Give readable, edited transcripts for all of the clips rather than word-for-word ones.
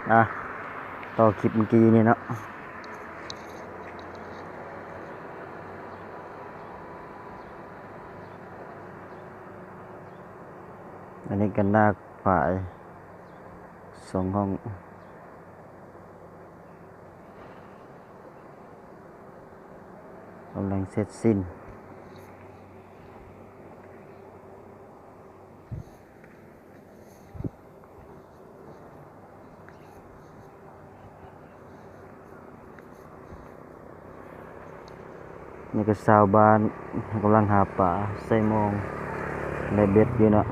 อ่ะต่อคลิปเมื่อกี้นี่เนาะอันนี้กันหน้าฝ่าย2 ห้องกำลังเสร็จสิ้นนี่ก็ชาวบ้านกำลังหาปลาใส่มองได้เบ็ดอยู่เนาะ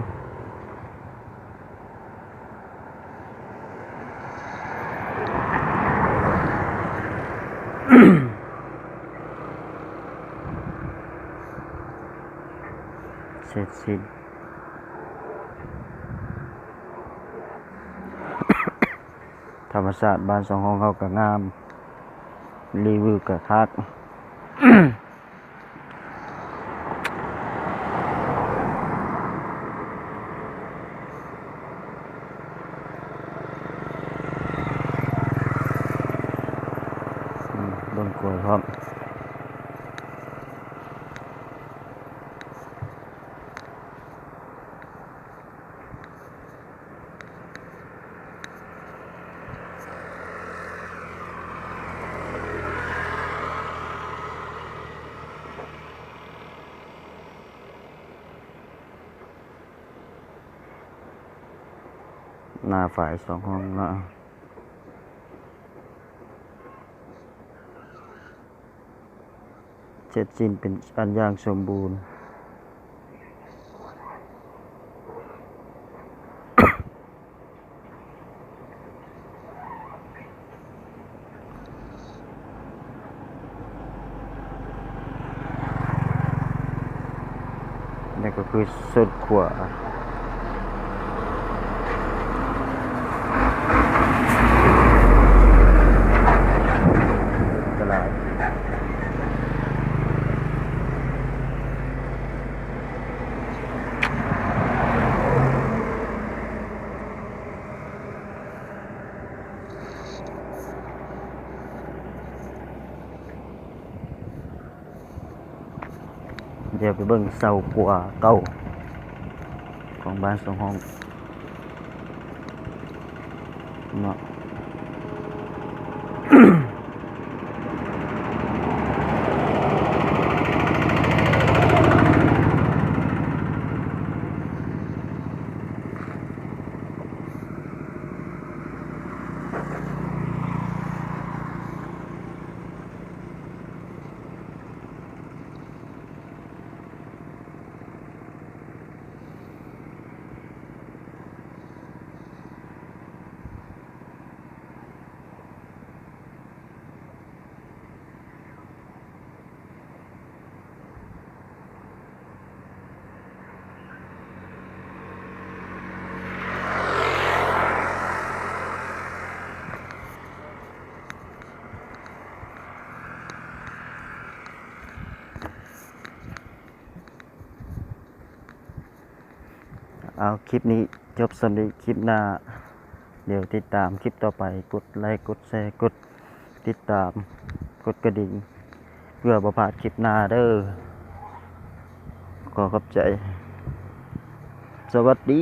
เสร็จสิ้นธรรมศาสตร์บ้าน2 ห้องเขาก็งามรีวิวก็คัก บนกล้วยพร้อมหน้าฝ่าย2 ห้องเนาะเสร็จสิ้นเป็นอันอย่างสมบูรณ์ นี่ก็คือสุดขวาตลาดเดี๋ยวไปเบิ่งเสาขวาเก่าของบ้าน2 ห้องเนาะ เอาคลิปนี้จบสำหรับคลิปหน้าเดี๋ยวติดตามคลิปต่อไปกดไลค์กดแชร์กดติดตามกดกระดิ่งเพื่อบ่พลาดคลิปหน้าเด้อขอขอบใจสวัสดี